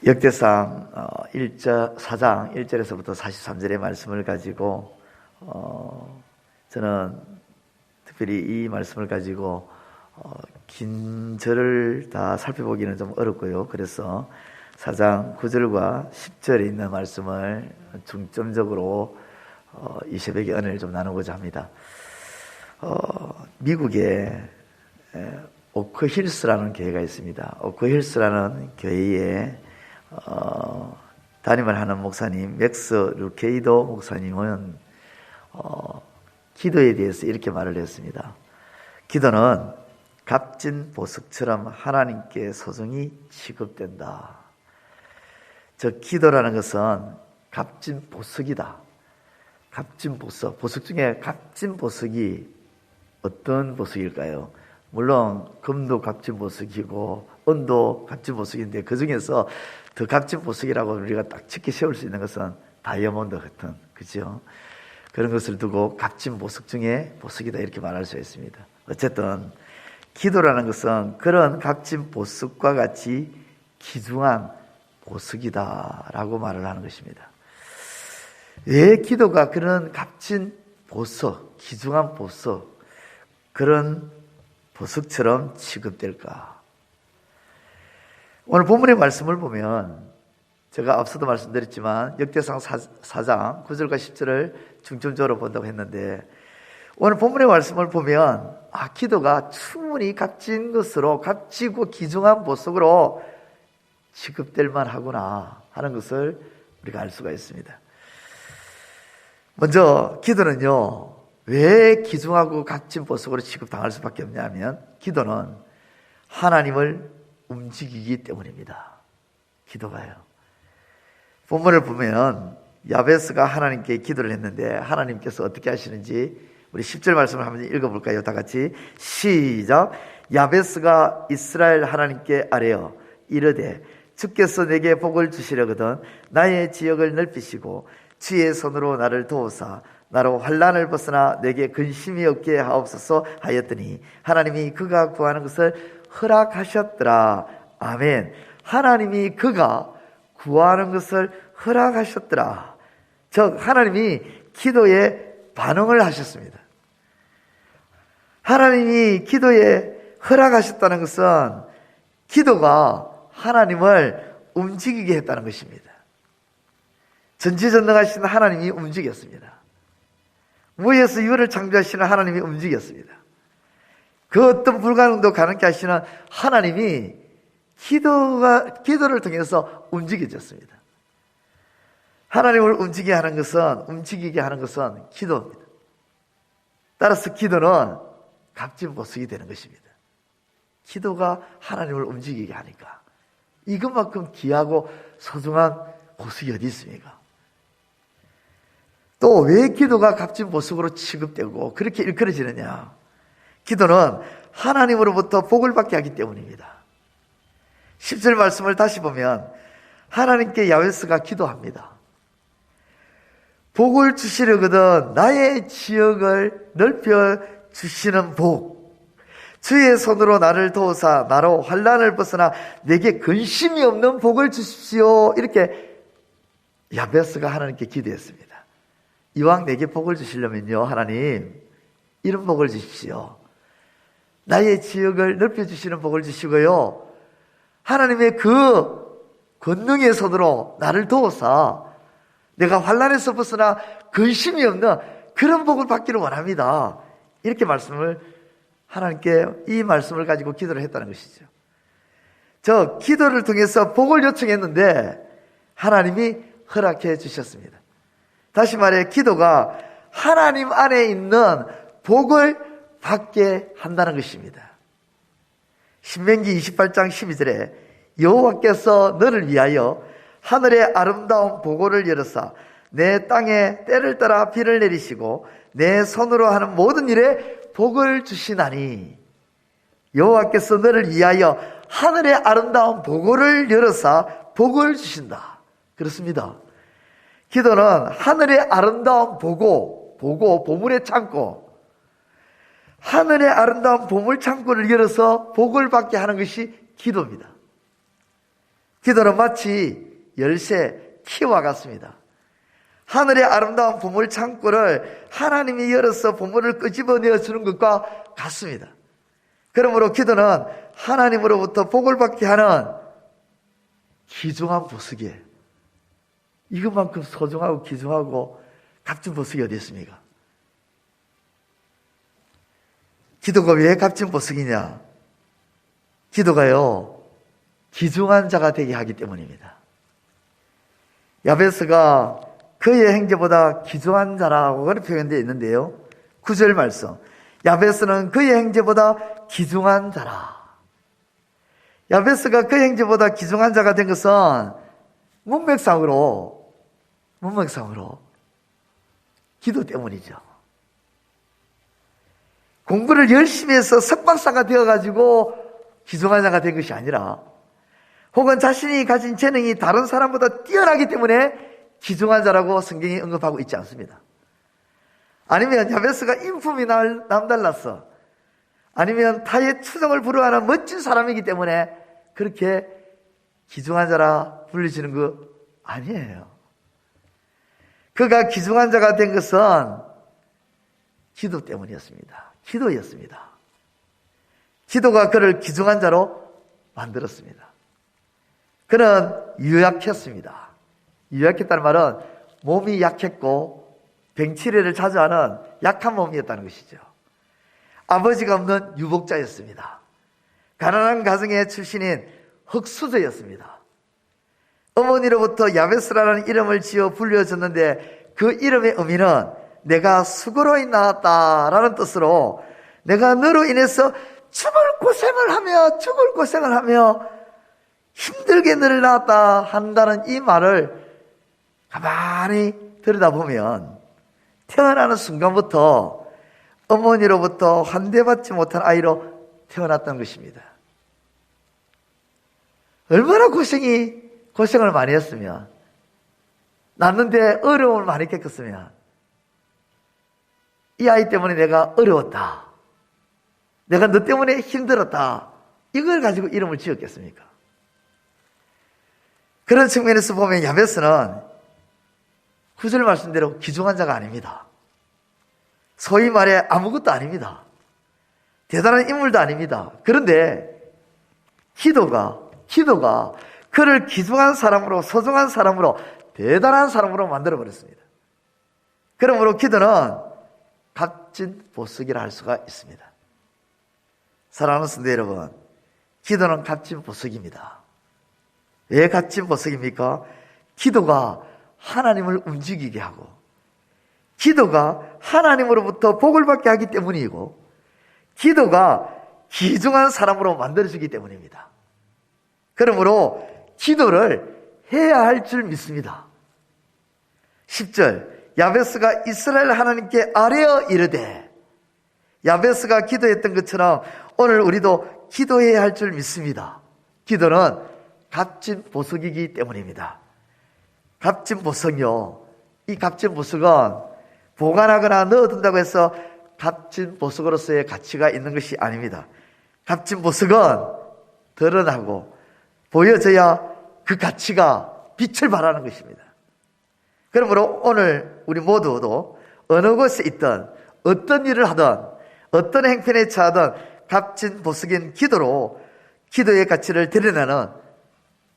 역대상 4장 1절에서부터 43절의 말씀을 가지고 저는 특별히 이 말씀을 가지고 긴 절을 다 살펴보기는 좀 어렵고요. 그래서 4장 9절과 10절에 있는 말씀을 중점적으로 이 새벽에 은혜를 좀 나누고자 합니다. 미국에 오크힐스라는 교회가 있습니다. 오크힐스라는 교회에 담임을 하는 목사님 맥스 루케이도 목사님은 기도에 대해서 이렇게 말을 했습니다. 기도는 값진 보석처럼 하나님께 소중히 취급된다. 저 기도라는 것은 값진 보석이다. 값진 보석, 보석 중에 값진 보석이 어떤 보석일까요? 물론 금도 값진 보석이고 은도 값진 보석인데 그 중에서 더 값진 보석이라고 우리가 딱 쉽게 세울 수 있는 것은 다이아몬드 같은, 그죠? 그런 것을 두고 값진 보석 중에 보석이다 이렇게 말할 수 있습니다. 어쨌든 기도라는 것은 그런 값진 보석과 같이 귀중한 보석이다라고 말을 하는 것입니다. 왜 기도가 그런 값진 보석, 귀중한 보석, 그런 보석처럼 취급될까? 오늘 본문의 말씀을 보면 제가 앞서도 말씀드렸지만 역대상 4장 9절과 10절을 중점적으로 본다고 했는데 오늘 본문의 말씀을 보면 기도가 충분히 값진 것으로 값지고 귀중한 보석으로 취급될 만하구나 하는 것을 우리가 알 수가 있습니다. 먼저 기도는요, 왜 귀중하고 값진 보석으로 취급당할 수밖에 없냐면 기도는 하나님을 움직이기 때문입니다. 기도가요. 본문을 보면 야베스가 하나님께 기도를 했는데 하나님께서 어떻게 하시는지 우리 10절 말씀을 한번 읽어볼까요? 다 같이 시작. 야베스가 이스라엘 하나님께 아뢰어 이르되 주께서 내게 복을 주시려거든 나의 지역을 넓히시고 주의 손으로 나를 도우사 나로 환난을 벗어나 내게 근심이 없게 하옵소서 하였더니 하나님이 그가 구하는 것을 허락하셨더라. 아멘. 하나님이 그가 구하는 것을 허락하셨더라. 즉 하나님이 기도에 반응을 하셨습니다. 하나님이 기도에 허락하셨다는 것은 기도가 하나님을 움직이게 했다는 것입니다. 전지전능하신 하나님이 움직였습니다. 무에서 유를 창조하시는 하나님이 움직였습니다. 그 어떤 불가능도 가능케 하시는 하나님이 기도를 통해서 움직여졌습니다. 하나님을 움직이게 하는 것은 기도입니다. 따라서 기도는 값진 보석이 되는 것입니다. 기도가 하나님을 움직이게 하니까 이것만큼 귀하고 소중한 보석이 어디 있습니까? 또 왜 기도가 값진 보석으로 취급되고 그렇게 일컬어지느냐? 기도는 하나님으로부터 복을 받게 하기 때문입니다. 10절 말씀을 다시 보면 하나님께 야베스가 기도합니다. 복을 주시려거든 나의 지역을 넓혀 주시는 복, 주의 손으로 나를 도우사 나로 환난을 벗어나 내게 근심이 없는 복을 주십시오. 이렇게 야베스가 하나님께 기도했습니다. 이왕 내게 복을 주시려면요, 하나님 이런 복을 주십시오. 나의 지역을 넓혀주시는 복을 주시고요, 하나님의 그 권능의 손으로 나를 도우사 내가 환난에서 벗어나 근심이 없는 그런 복을 받기를 원합니다. 이렇게 하나님께 이 말씀을 가지고 기도를 했다는 것이죠. 저 기도를 통해서 복을 요청했는데 하나님이 허락해 주셨습니다. 다시 말해 기도가 하나님 안에 있는 복을 받게 한다는 것입니다. 신명기 28장 12절에 여호와께서 너를 위하여 하늘의 아름다운 보고를 열어사 내 땅에 때를 따라 비를 내리시고 내 손으로 하는 모든 일에 복을 주시나니, 여호와께서 너를 위하여 하늘의 아름다운 보고를 열어사 복을 주신다. 그렇습니다. 기도는 하늘의 아름다운 보물의 창고, 하늘의 아름다운 보물 창고를 열어서 복을 받게 하는 것이 기도입니다. 기도는 마치 열쇠 키와 같습니다. 하늘의 아름다운 보물 창고를 하나님이 열어서 보물을 끄집어내어 주는 것과 같습니다. 그러므로 기도는 하나님으로부터 복을 받게 하는 귀중한 보석이에요. 이것만큼 소중하고 귀중하고 값진 보석이 어디 있습니까? 기도가 왜 값진 보석이냐? 기도가요, 귀중한 자가 되게 하기 때문입니다. 야베스가 그의 형제보다 귀중한 자라고 그렇게 표현되어 있는데요. 9절 말씀. 야베스는 그의 형제보다 귀중한 자라. 야베스가 그의 형제보다 귀중한 자가 된 것은 문맥상으로 기도 때문이죠. 공부를 열심히 해서 석박사가 되어가지고 귀중한 자가 된 것이 아니라, 혹은 자신이 가진 재능이 다른 사람보다 뛰어나기 때문에 귀중한 자라고 성경이 언급하고 있지 않습니다. 아니면 야베스가 인품이 남달랐어, 아니면 타의 추정을 불허하는 멋진 사람이기 때문에 그렇게 귀중한 자라 불리지는 거 아니에요. 그가 귀중한 자가 된 것은 기도 때문이었습니다. 기도였습니다. 기도가 그를 귀중한 자로 만들었습니다. 그는 유약했습니다. 유약했다는 말은 몸이 약했고 병치레를 자주 하는 약한 몸이었다는 것이죠. 아버지가 없는 유복자였습니다. 가난한 가정의 출신인 흙수저였습니다. 어머니로부터 야베스라는 이름을 지어 불려졌는데 그 이름의 의미는 내가 수고로 낳았다라는 뜻으로, 내가 너로 인해서 죽을 고생을 하며 힘들게 너를 낳았다 한다는 이 말을 가만히 들여다보면 태어나는 순간부터 어머니로부터 환대받지 못한 아이로 태어났다는 것입니다. 얼마나 고생을 많이 했으면, 낳는데 어려움을 많이 겪었으면, 이 아이 때문에 내가 어려웠다, 내가 너 때문에 힘들었다, 이걸 가지고 이름을 지었겠습니까? 그런 측면에서 보면 야베스는 9절 말씀대로 귀중한 자가 아닙니다. 소위 말해 아무것도 아닙니다. 대단한 인물도 아닙니다. 그런데 기도가 그를 귀중한 사람으로, 소중한 사람으로, 대단한 사람으로 만들어버렸습니다. 그러므로 기도는 값진 보석이라 할 수가 있습니다. 사랑하는 성도 여러분, 기도는 값진 보석입니다. 왜 값진 보석입니까? 기도가 하나님을 움직이게 하고, 기도가 하나님으로부터 복을 받게 하기 때문이고, 기도가 귀중한 사람으로 만들어주기 때문입니다. 그러므로 기도를 해야 할 줄 믿습니다. 10절, 야베스가 이스라엘 하나님께 아뢰어 이르되, 야베스가 기도했던 것처럼 오늘 우리도 기도해야 할 줄 믿습니다. 기도는 값진 보석이기 때문입니다. 값진 보석이요, 이 값진 보석은 보관하거나 넣어둔다고 해서 값진 보석으로서의 가치가 있는 것이 아닙니다. 값진 보석은 드러나고 보여져야 그 가치가 빛을 발하는 것입니다. 그러므로 오늘 우리 모두도 어느 곳에 있든 어떤 일을 하든 어떤 행편에 처하든 값진 보석인 기도로 기도의 가치를 드러내는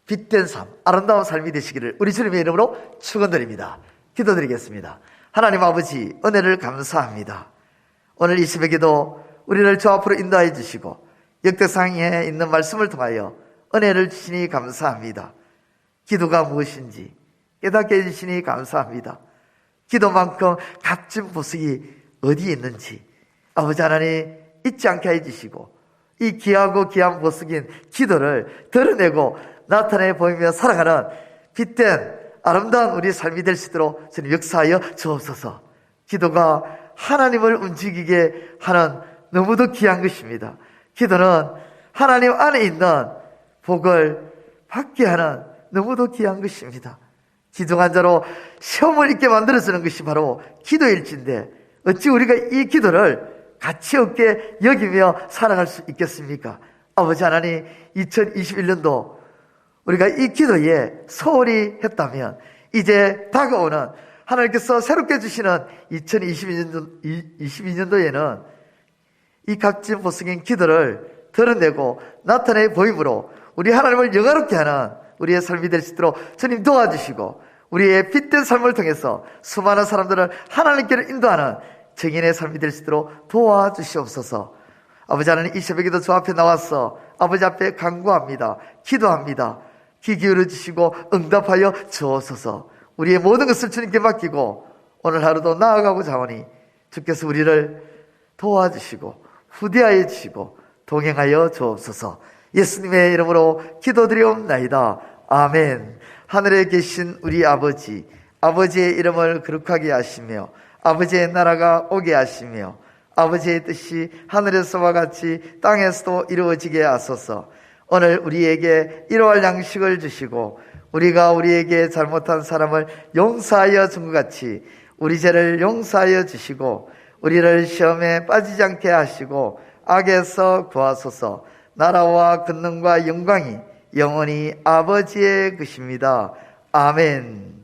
빛된 삶, 아름다운 삶이 되시기를 우리 주님의 이름으로 축원드립니다. 기도드리겠습니다. 하나님 아버지, 은혜를 감사합니다. 오늘 이 새벽에도 우리를 저 앞으로 인도해 주시고 역대상에 있는 말씀을 통하여 은혜를 주시니 감사합니다. 기도가 무엇인지 깨닫게 해주시니 감사합니다. 기도만큼 값진 보석이 어디에 있는지 아버지 하나님 잊지 않게 해주시고 이 귀하고 귀한 보석인 기도를 드러내고 나타내 보이며 살아가는 빛된 아름다운 우리 삶이 될 수 있도록 주님 역사하여 주옵소서. 기도가 하나님을 움직이게 하는 너무도 귀한 것입니다. 기도는 하나님 안에 있는 복을 받게 하는 너무도 귀한 것입니다. 귀중한 자로 시험을 있게 만들어주는 것이 바로 기도일진데 어찌 우리가 이 기도를 가치 없게 여기며 살아갈 수 있겠습니까? 아버지 하나님, 2021년도 우리가 이 기도에 소홀히 했다면 이제 다가오는 하나님께서 새롭게 주시는 2022년도에는 이 값진 보석인 기도를 드러내고 나타내 보임으로 우리 하나님을 영화롭게 하는 우리의 삶이 될 수 있도록 주님 도와주시고, 우리의 빛된 삶을 통해서 수많은 사람들을 하나님께로 인도하는 증인의 삶이 될 수 있도록 도와주시옵소서. 아버지 하나님, 이 새벽에도 주 앞에 나와서 아버지 앞에 간구합니다. 기도합니다. 귀 기울여 주시고 응답하여 주옵소서. 우리의 모든 것을 주님께 맡기고 오늘 하루도 나아가고자 하오니 주께서 우리를 도와주시고 후대하여 주시고 동행하여 주옵소서. 예수님의 이름으로 기도드리옵나이다. 아멘. 하늘에 계신 우리 아버지, 아버지의 이름을 거룩하게 하시며 아버지의 나라가 오게 하시며 아버지의 뜻이 하늘에서와 같이 땅에서도 이루어지게 하소서. 오늘 우리에게 일용할 양식을 주시고 우리가 우리에게 잘못한 사람을 용서하여 준 것 같이 우리 죄를 용서하여 주시고 우리를 시험에 빠지지 않게 하시고 악에서 구하소서. 나라와 권능과 영광이 영원히 아버지의 것입니다. 아멘.